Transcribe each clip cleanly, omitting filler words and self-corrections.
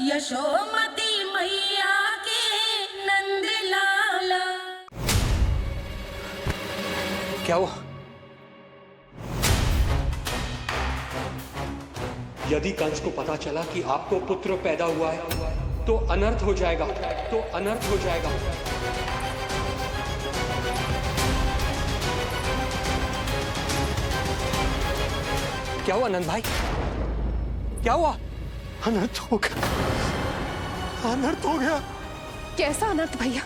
यशोमती मैया के नंद लाला। क्या हुआ? यदि कंस को पता चला कि आपको पुत्र पैदा हुआ है तो अनर्थ हो जाएगा, तो अनर्थ हो जाएगा। क्या हुआ नंद भाई? क्या हुआ? अनर्थ हो गया, अनर्थ हो गया। कैसा अनर्थ भैया?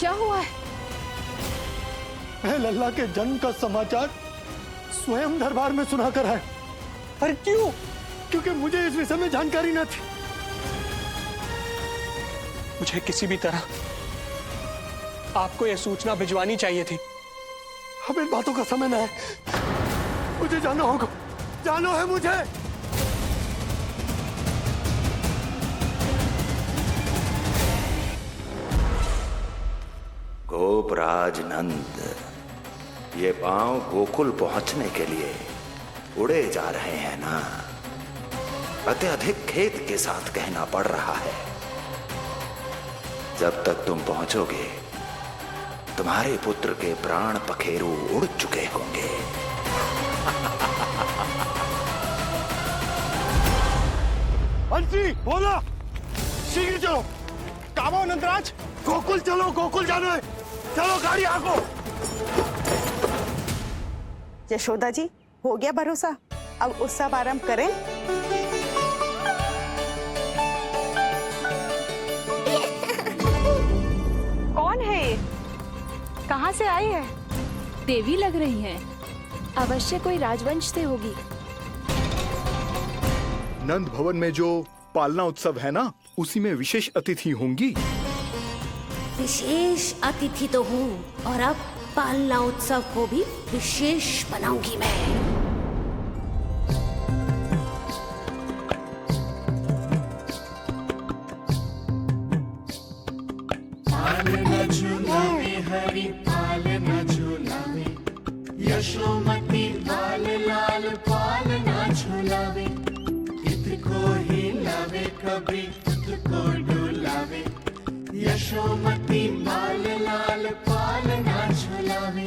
क्या हुआ है? मैं लल्ला के जन्म का समाचार स्वयं दरबार में सुनाकर आया। अरे क्यों? क्योंकि मुझे इस विषय में जानकारी न थी। मुझे किसी भी तरह आपको यह सूचना भिजवानी चाहिए थी। अब इन बातों का समय न है, मुझे जाना होगा, जाना है मुझे। गोपराज नंद, ये पांव गोकुल पहुंचने के लिए उड़े जा रहे हैं ना? अत्यधिक खेद के साथ कहना पड़ रहा है, जब तक तुम पहुंचोगे तुम्हारे पुत्र के प्राण पखेरु उड़ चुके होंगे। बंसी बोला, शीघ्र चलो। काबो नंदराज, गोकुल चलो, गोकुल जाना है। चलो गाड़ी आगो। यशोदा जी, हो गया भरोसा, अब उत्सव आरंभ करें। कौन है ये? कहाँ से आई है? देवी लग रही हैं। अवश्य कोई राजवंश से होगी। नंद भवन में जो पालना उत्सव है ना, उसी में विशेष अतिथि होंगी। विशेष अतिथि तो हूँ, और अब पालना उत्सव को भी विशेष बनाऊंगी मैं। पालना झूलावे हरि पालना झूलावे, यशोमती लाल लाल पालना झूलावे। हित को हिलावे कभी हित को डुलावे, यशोमती लाल लाल पालना झूलावे।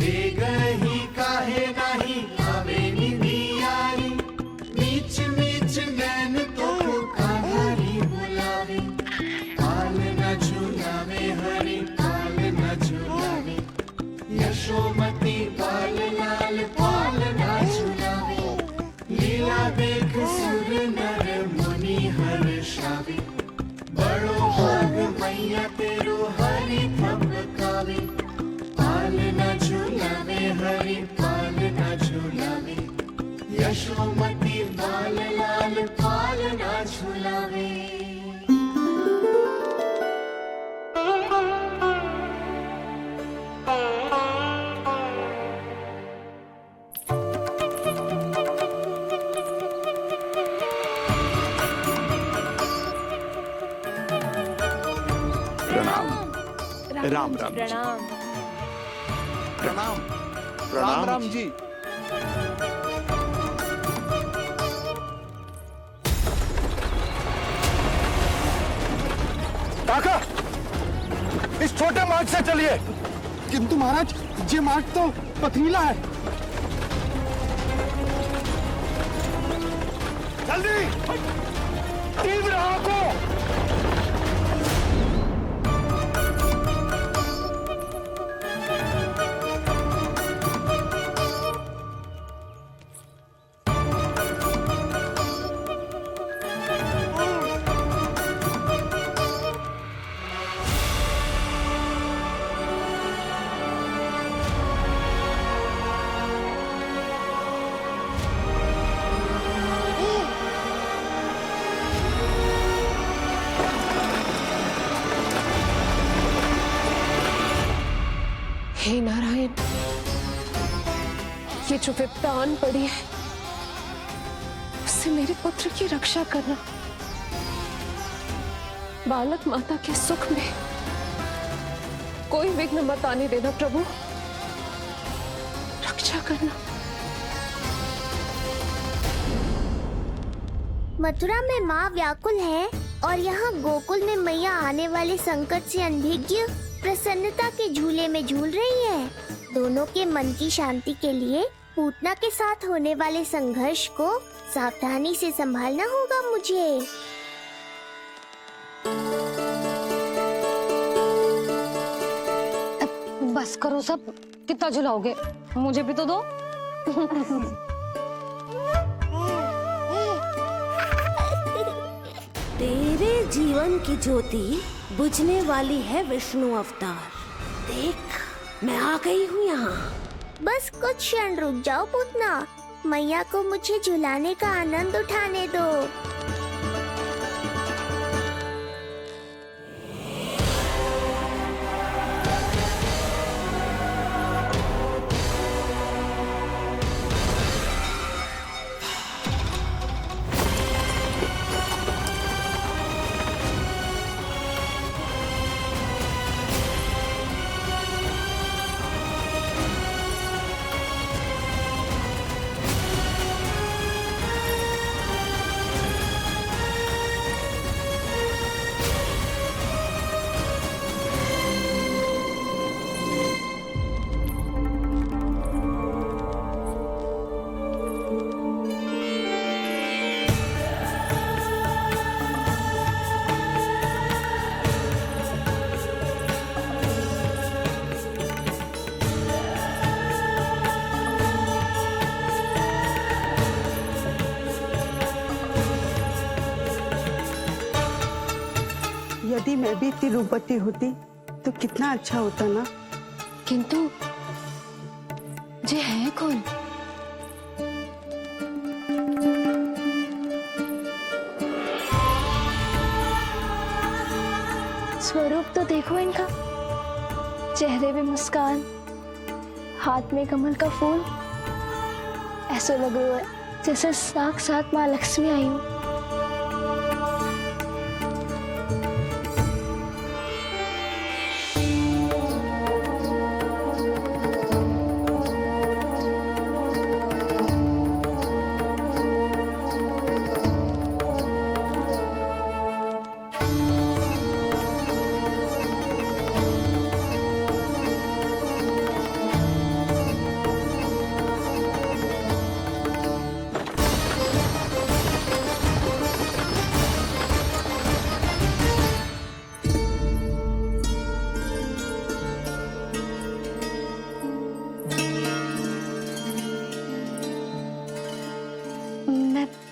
देग ही काहे नाही आवे निधियारी, नीच नीच नैन तो काहारी बुलावे। पालना झूलावे हरि पालना झूलावे, यशोमती लाल लाल पालना झूलावे। लीला देख सुर नर मुनि हर्षावे, बड़ो भाग मैया तेरो हरि थपकावे। पालना झूलावे हरि पालना झूलावे, यशोमती लाल लाल पालना झूलावे। राम राम जी। प्रणाम। प्रणाम राम राम जी। काका, इस छोटे मार्ग से चलिए। किंतु महाराज, ये मार्ग तो पथरीला है। जल्दी तीव्र आंखों। हे नारायण, ये जो विपदा आन पड़ी है, उससे मेरे पुत्र की रक्षा करना। बालक माता के सुख में कोई विघ्न मत आने देना प्रभु, रक्षा करना। मथुरा में माँ व्याकुल है और यहाँ गोकुल में मैया आने वाले संकट से अनभिज्ञ प्रसन्नता के झूले में झूल रही है। दोनों के मन की शांति के लिए पूतना के साथ होने वाले संघर्ष को सावधानी से संभालना होगा मुझे। बस करो सब, कितना झुलाओगे? मुझे भी तो दो। तेरे जीवन की ज्योति बुझने वाली है विष्णु अवतार। देख, मैं आ गई हूँ यहाँ। बस कुछ क्षण रुक जाओ पूतना, मैया को मुझे झुलाने का आनंद उठाने दो। यदि मैं भी इतनी रूपवती होती तो कितना अच्छा होता ना। किंतु ये है कौन? स्वरूप तो देखो इनका, चेहरे पे मुस्कान, हाथ में कमल का फूल। ऐसा लग रहा है जैसे साक्षात माँ लक्ष्मी आई हो।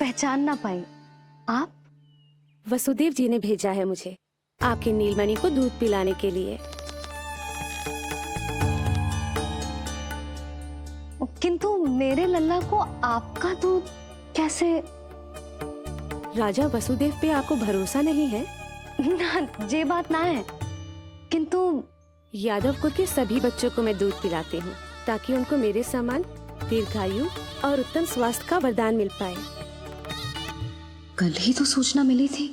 पहचान ना पाई। आप? वसुदेव जी ने भेजा है मुझे आपकी नीलमणि को दूध पिलाने के लिए। किंतु मेरे लल्ला को आपका दूध कैसे? राजा वसुदेव पे आपको भरोसा नहीं है? ना, ये बात ना है। किंतु यादव कुल के सभी बच्चों को मैं दूध पिलाती हूँ ताकि उनको मेरे समान दीर्घायु और उत्तम स्वास्थ्य का वरदान मिल पाए। कल ही तो सूचना मिली थी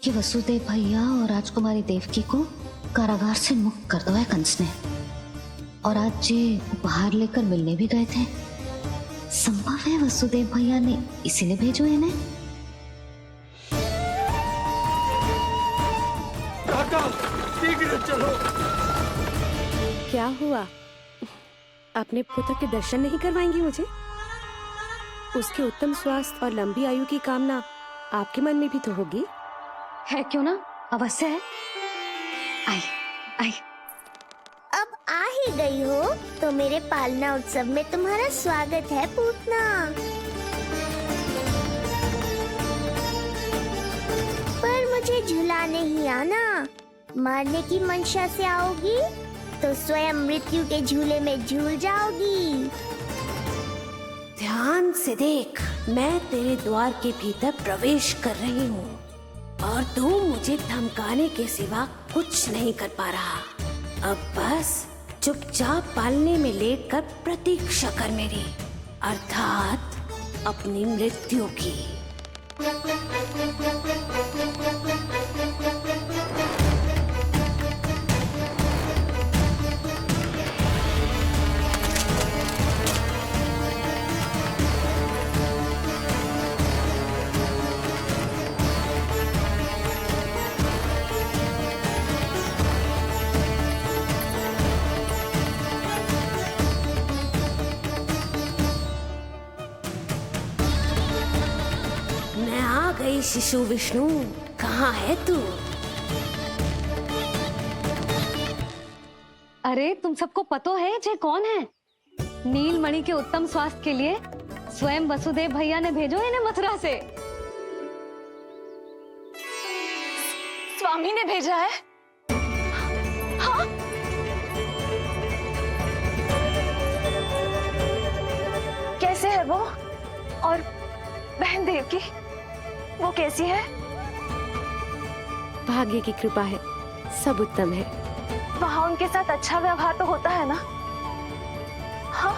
कि वसुदेव भैया और राजकुमारी देवकी को कारागार से मुक्त कर दो है कंस ने, और आज ये उपहार लेकर मिलने भी गए थे। संभव है वसुदेव भैया ने इसीलिए भेजो इन्हें। काका, शीघ्र चलो। क्या हुआ? अपने पुत्र के दर्शन नहीं करवाएंगी मुझे? उसके उत्तम स्वास्थ्य और लंबी आयु की कामना आपके मन में भी तो होगी। है क्यों ना, अवश्य है। आई आई। अब आ ही गई हो तो मेरे पालना उत्सव में तुम्हारा स्वागत है पूतना। पर मुझे झुलाने ही आना, मारने की मंशा से आओगी तो स्वयं मृत्यु के झूले में झूल जाओगी। ध्यान से देख, मैं तेरे द्वार के भीतर प्रवेश कर रही हूँ और तू मुझे धमकाने के सिवा कुछ नहीं कर पा रहा। अब बस चुपचाप पालने में लेटकर प्रतीक्षा कर मेरी, अर्थात अपनी मृत्यु की। गई शिशु विष्णु, कहाँ है तू? अरे तुम सबको पतो है जे कौन है? नीलमणि के उत्तम स्वास्थ्य के लिए स्वयं वसुदेव भैया ने भेजो इन्हें मथुरा से। स्वामी ने भेजा है? हाँ? कैसे है वो? और बहन देवकी, वो कैसी है? भाग्य की कृपा है, सब उत्तम है। वहाँ उनके साथ अच्छा व्यवहार तो होता है ना? हाँ,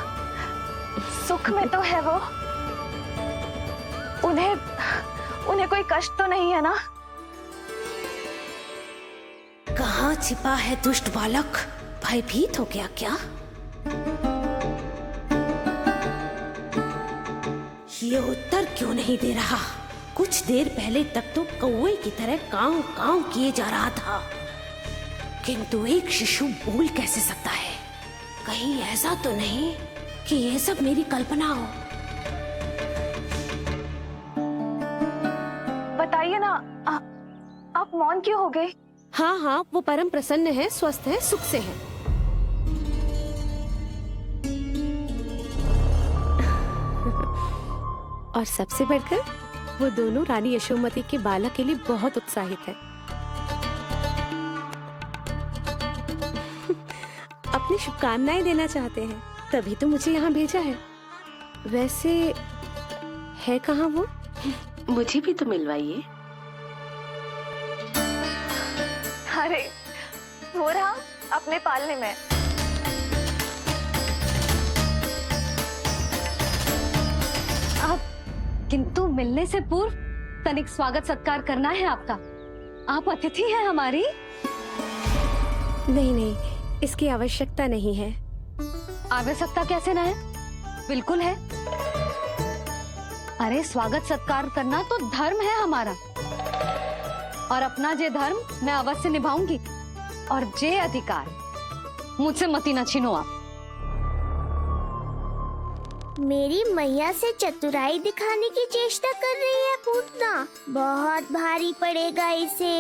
सुख में तो है वो। उन्हें कोई कष्ट तो नहीं है ना? कहाँ छिपा है दुष्ट बालक? भयभीत हो गया क्या? ये उत्तर क्यों नहीं दे रहा? कुछ देर पहले तक तो कौवे की तरह कांव कांव किए जा रहा था, किंतु एक शिशु बोल कैसे सकता है? कहीं ऐसा तो नहीं कि ये सब मेरी कल्पना हो? बताइए ना, आप मौन क्यों हो गए? हाँ हाँ, वो परम प्रसन्न है, स्वस्थ है, सुख से है। और सबसे बढ़कर वो दोनों रानी यशोमती के बालक के लिए बहुत उत्साहित है। अपनी शुभकामनाएं देना चाहते हैं, तभी तो मुझे यहाँ भेजा है। वैसे है कहाँ वो? मुझे भी तो मिलवाइए। अरे वो रहा अपने पालने में। किंतु मिलने से पूर्व तनिक स्वागत सत्कार करना है आपका। आप अतिथि हैं हमारी। नहीं नहीं, इसकी आवश्यकता नहीं है। आवश्यकता कैसे ना है? बिल्कुल है। अरे स्वागत सत्कार करना तो धर्म है हमारा, और अपना जे धर्म मैं अवश्य निभाऊंगी, और जे अधिकार मुझसे मती न छीनो आप। मेरी मैया से चतुराई दिखाने की चेष्टा कर रही है पूतना। बहुत भारी पड़ेगा इसे।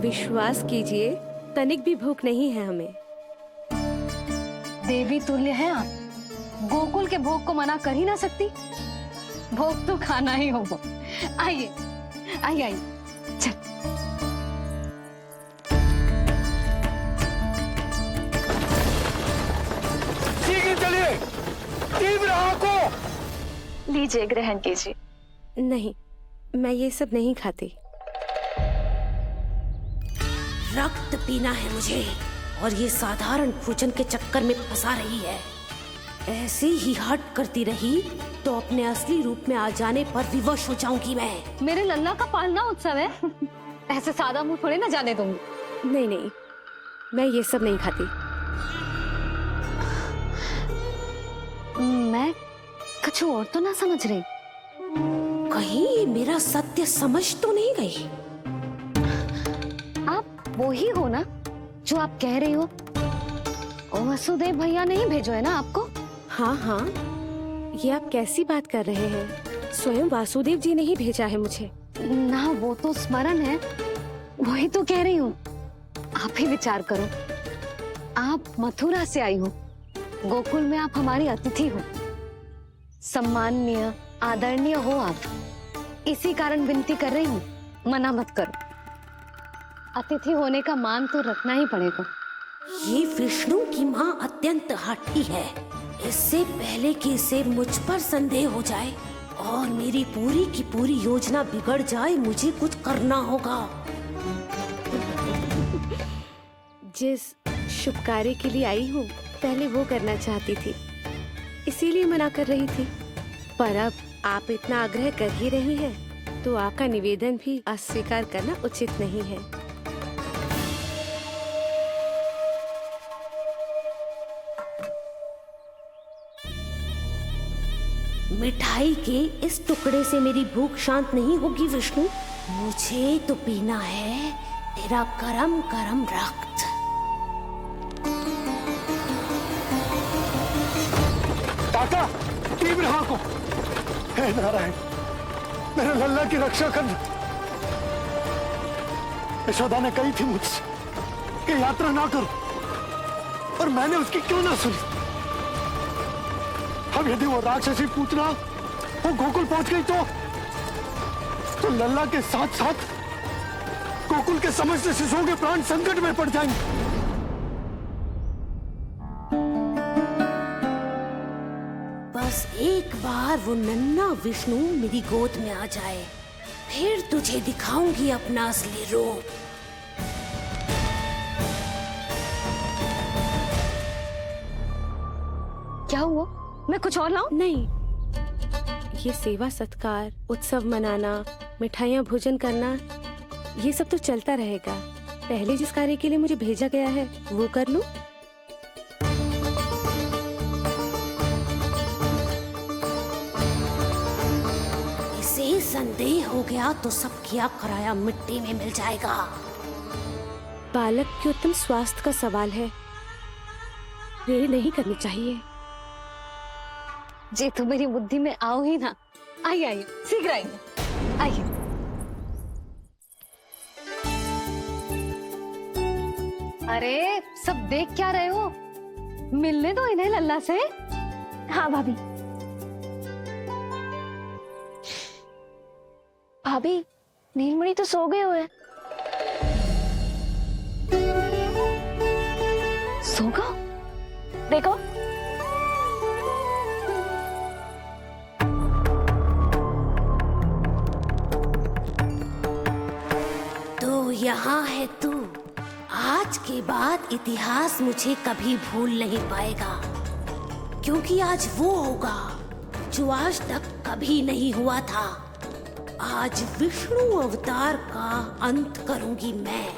विश्वास कीजिए, तनिक भी भूख नहीं है हमें। देवी तुल्य है आप, गोकुल के भोग को मना कर ही ना सकती। भोग तो खाना ही होगा। आइए आइए आइए, चल। चलिए, तीव्र को लीजिए, ग्रहण कीजिए। नहीं, मैं ये सब नहीं खाती। रक्त पीना है मुझे, और ये साधारण भोजन के चक्कर में फंसा रही है। ऐसे ही हट करती रही तो अपने असली रूप में आ जाने पर विवश हो जाऊंगी मैं। मेरे लल्ला का पालना उत्सव है, ऐसे सादा मुंह थोड़े ना जाने दूंगी। नहीं नहीं, मैं ये सब नहीं खाती। मैं कुछ और तो ना समझ रही। कहीं ये मेरा सत्य समझ तो नहीं गई? आप वो ही हो ना जो आप कह रही हो? वसुदेव भैया ने ही भेजो है ना आपको? हाँ हाँ, ये आप कैसी बात कर रहे हैं? स्वयं वासुदेव जी ने ही भेजा है मुझे। ना वो तो स्मरण है, वही तो कह रही हूँ। आप ही विचार करो, आप मथुरा से आई हो, गोकुल में आप हमारी अतिथि हो, सम्माननीय आदरणीय हो आप। इसी कारण विनती कर रही हूँ, मना मत करो। अतिथि होने का मान तो रखना ही पड़ेगा। ये विष्णु की माँ अत्यंत हठी है। इससे पहले कि इसे मुझ पर संदेह हो जाए और मेरी पूरी की पूरी योजना बिगड़ जाए, मुझे कुछ करना होगा। जिस शुभ कार्य के लिए आई हूँ, पहले वो करना चाहती थी, इसीलिए मना कर रही थी। पर अब आप इतना आग्रह कर ही रही हैं, तो आपका निवेदन भी अस्वीकार करना उचित नहीं है। मिठाई के इस टुकड़े से मेरी भूख शांत नहीं होगी विष्णु। मुझे तो पीना है तेरा गरम गरम रक्त। काका, तीव्र को हे नारायण, मेरे लल्ला की रक्षा करना। यशोदा ने कही थी मुझसे कि यात्रा ना करो, और मैंने उसकी क्यों ना सुनी। अब यदि वो राक्षसी पूतना वो गोकुल पहुंच गई तो लल्ला के साथ साथ गोकुल के समस्त शिशुओं के प्राण संकट में पड़ जाएंगे। बस एक बार वो नन्हा विष्णु मेरी गोद में आ जाए, फिर तुझे दिखाऊंगी अपना असली रूप। क्या हुआ? मैं कुछ और लाऊं? नहीं, ये सेवा सत्कार, उत्सव मनाना, मिठाइयाँ भोजन करना, ये सब तो चलता रहेगा। पहले जिस कार्य के लिए मुझे भेजा गया है वो कर लूं। इसे संदेह हो गया तो सब किया कराया मिट्टी में मिल जाएगा। बालक के उत्तम स्वास्थ्य का सवाल है, देरी नहीं करनी चाहिए। जी तो मेरी बुद्धि में आओ ही ना। आइए आइए, शीघ्र आइए, आइए। अरे सब देख क्या रहे हो? मिलने दो इन्हें लल्ला से। हाँ भाभी। भाभी, नीलमणि तो सो गए हुए। सो गो? देखो। तो यहाँ है तू। आज के बाद इतिहास मुझे कभी भूल नहीं पाएगा, क्योंकि आज वो होगा जो आज तक कभी नहीं हुआ था। आज विष्णु अवतार का अंत करूंगी मैं।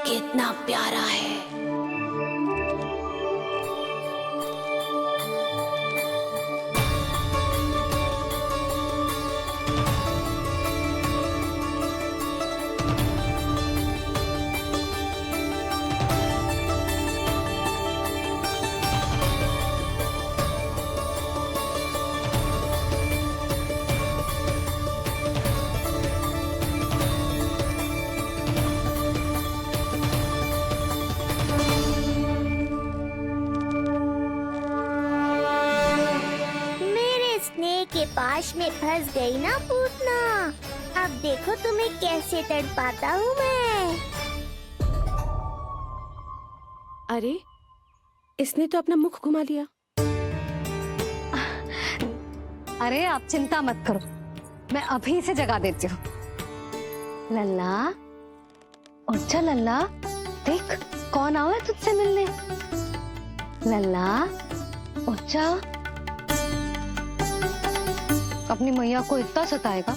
कितना प्यारा है। के पास में फंस गई ना पूतना। अब देखो तुम्हें कैसे तड़पाता हूँ मैं। अरे, इसने तो अपना मुख घुमा लिया। अरे आप चिंता मत करो, मैं अभी से जगा देती हूँ। लल्ला, उठ जा लल्ला, देख कौन आया तुझसे मिलने। लल्ला, उठ जा। अपनी मैया को इतना सताएगा?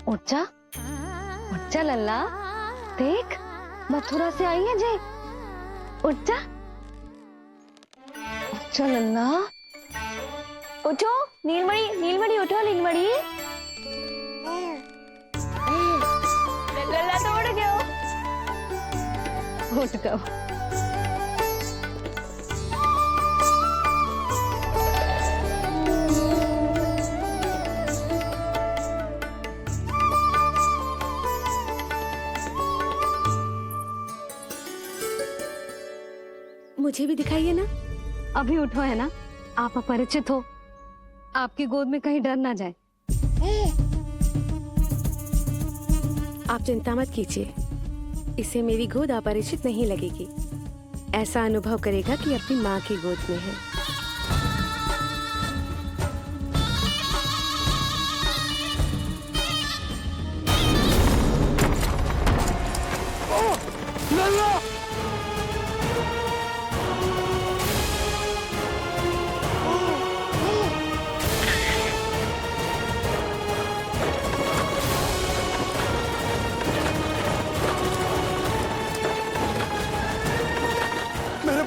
उठ जा लल्ला, देख मथुरा से आई है जय। उठ जा लल्ला। उठो नीलमणि, नीलमणि उठो नीलमणि। लल्ला तो उठ गया। उठ गया। मुझे भी दिखाइए ना। अभी उठो है ना, आप अपरिचित हो, आपकी गोद में कहीं डर ना जाए। आप चिंता मत कीजिए, इसे मेरी गोद अपरिचित नहीं लगेगी। ऐसा अनुभव करेगा कि अपनी माँ की गोद में है।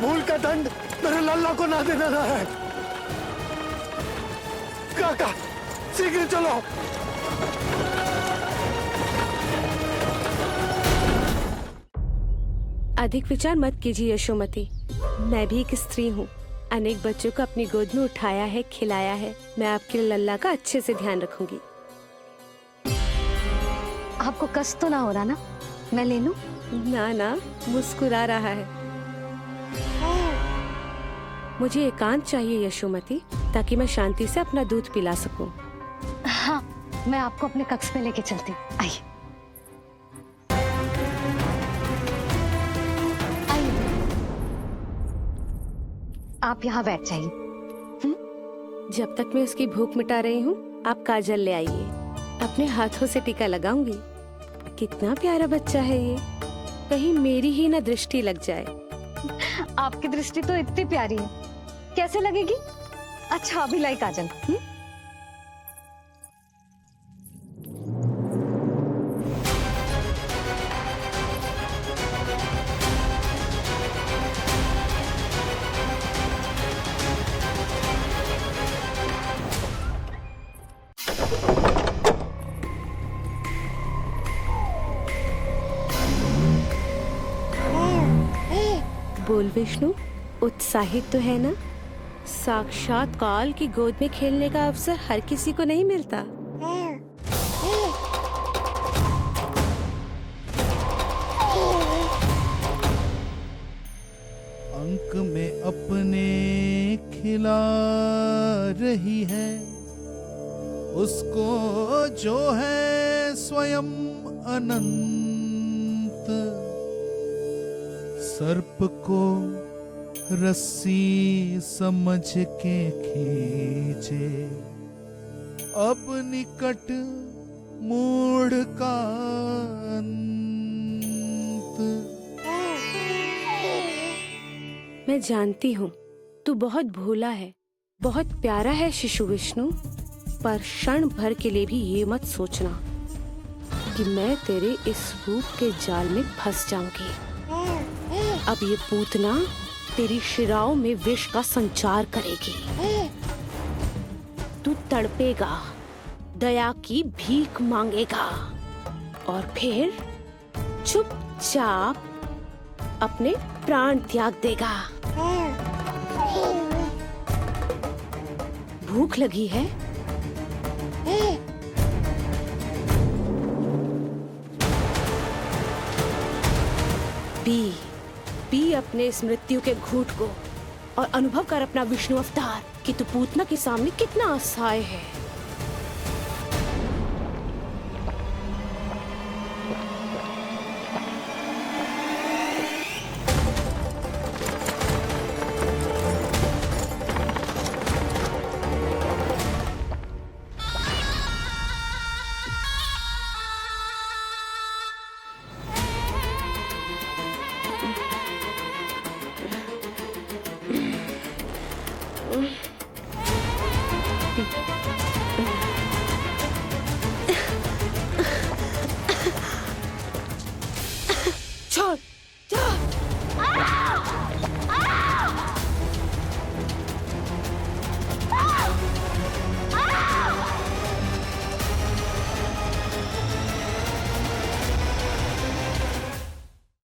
भूल का दंड मेरे लल्ला को ना देना है। काका, शीघ्र चलो। अधिक विचार मत कीजिए यशोमती। मैं भी एक स्त्री हूँ, अनेक बच्चों को अपनी गोद में उठाया है, खिलाया है। मैं आपके लल्ला का अच्छे से ध्यान रखूंगी। आपको कष्ट तो ना हो रहा ना? मैं ले लूं? ना ना, मुस्कुरा रहा है। मुझे एकांत चाहिए यशोमती, ताकि मैं शांति से अपना दूध पिला सकूं। हाँ, मैं आपको अपने कक्ष में लेके चलती हूँ। आइए। आप यहाँ बैठ जाइए। जब तक मैं उसकी भूख मिटा रही हूँ, आप काजल ले आइए। अपने हाथों से टीका लगाऊंगी। कितना प्यारा बच्चा है ये, कहीं मेरी ही ना दृष्टि लग जाए। आपकी दृष्टि तो इतनी प्यारी है, कैसे लगेगी? अच्छा अभी लाई काजल। बोल विष्णु, उत्साहित तो है ना? साक्षात काल की गोद में खेलने का अवसर हर किसी को नहीं मिलता। अंक में अपने खिला रही है, उसको जो है स्वयं अनंत। सर्प को रस्सी समझ के खींचे, अब निकट मूढ़ का अंत। मैं जानती हूँ तू बहुत भोला है, बहुत प्यारा है शिशु विष्णु, पर क्षण भर के लिए भी ये मत सोचना कि मैं तेरे इस रूप के जाल में फंस जाऊंगी। अब ये पूतना तेरी शिराओं में विष का संचार करेगी। तू तड़पेगा, दया की भीख मांगेगा और फिर चुपचाप अपने प्राण त्याग देगा। भूख लगी है? पी अपने इस मृत्यु के घूंट को और अनुभव कर अपना विष्णु अवतार कि तू पूतना के सामने कितना असहाय है। छोड़।